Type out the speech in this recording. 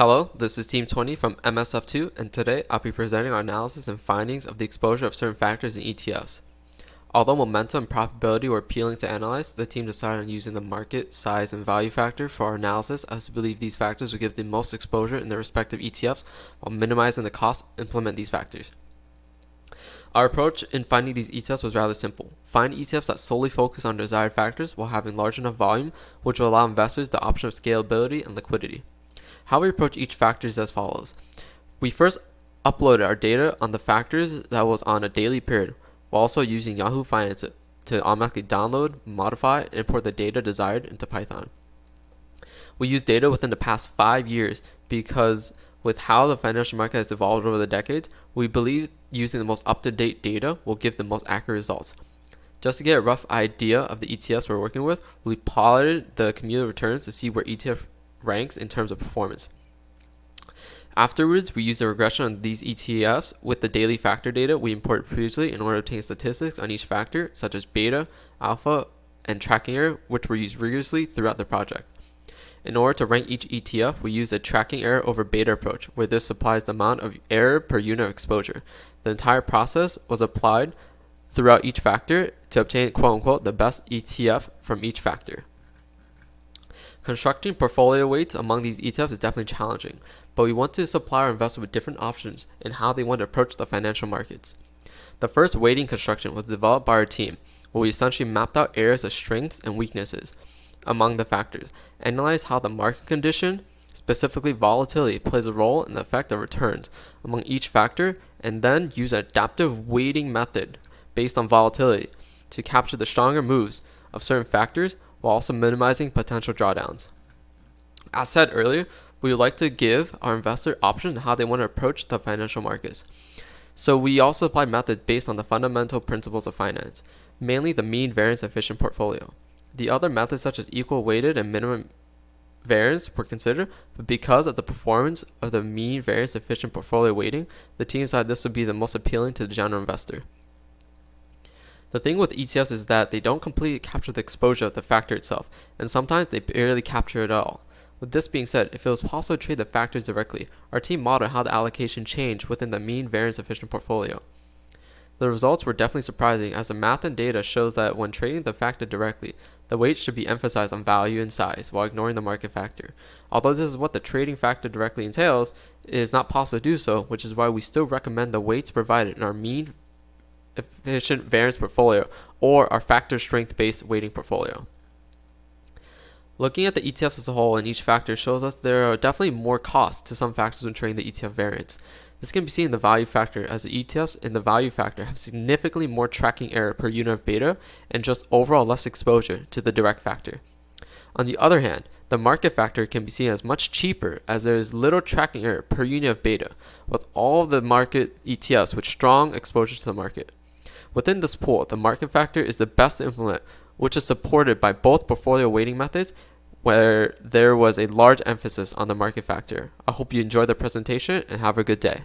Hello, this is Team 20 from MSF2, and today I'll be presenting our analysis and findings of the exposure of certain factors in ETFs. Although momentum and profitability were appealing to analyze, the team decided on using the market, size, and value factor for our analysis, as we believe these factors would give the most exposure in their respective ETFs while minimizing the cost to implement these factors. Our approach in finding these ETFs was rather simple. Find ETFs that solely focus on desired factors while having large enough volume, which will allow investors the option of scalability and liquidity. How we approach each factor is as follows. We first uploaded our data on the factors that was on a daily period, while also using Yahoo Finance to automatically download, modify, and import the data desired into Python. We used data within the past 5 years because with how the financial market has evolved over the decades, we believe using the most up-to-date data will give the most accurate results. Just to get a rough idea of the ETFs we're working with, we plotted the cumulative returns to see where ETF ranks in terms of performance. Afterwards, we used a regression on these ETFs with the daily factor data we imported previously in order to obtain statistics on each factor, such as beta, alpha, and tracking error, which were used rigorously throughout the project. In order to rank each ETF, we used a tracking error over beta approach, where this supplies the amount of error per unit of exposure. The entire process was applied throughout each factor to obtain quote-unquote the best ETF from each factor. Constructing portfolio weights among these ETFs is definitely challenging, but we want to supply our investors with different options in how they want to approach the financial markets. The first weighting construction was developed by our team, where we essentially mapped out areas of strengths and weaknesses among the factors, analyzed how the market condition, specifically volatility, plays a role in the effect of returns among each factor, and then use an adaptive weighting method based on volatility to capture the stronger moves of certain factors while also minimizing potential drawdowns. As said earlier, we would like to give our investor options on how they want to approach the financial markets. So we also apply methods based on the fundamental principles of finance, mainly the mean variance efficient portfolio. The other methods such as equal weighted and minimum variance were considered, but because of the performance of the mean variance efficient portfolio weighting, the team decided this would be the most appealing to the general investor. The thing with ETFs is that they don't completely capture the exposure of the factor itself, and sometimes they barely capture it at all. With this being said, if it was possible to trade the factors directly, our team modeled how the allocation changed within the mean variance efficient portfolio. The results were definitely surprising, as the math and data shows that when trading the factor directly, the weight should be emphasized on value and size while ignoring the market factor. Although this is what the trading factor directly entails, it is not possible to do so, which is why we still recommend the weights provided in our mean efficient variance portfolio or our factor strength based weighting portfolio. Looking at the ETFs as a whole and each factor shows us there are definitely more costs to some factors when trading the ETF variance. This can be seen in the value factor, as the ETFs in the value factor have significantly more tracking error per unit of beta and just overall less exposure to the direct factor. On the other hand, the market factor can be seen as much cheaper, as there is little tracking error per unit of beta, with all of the market ETFs with strong exposure to the market. Within this pool, the market factor is the best to implement, which is supported by both portfolio weighting methods, where there was a large emphasis on the market factor. I hope you enjoyed the presentation and have a good day.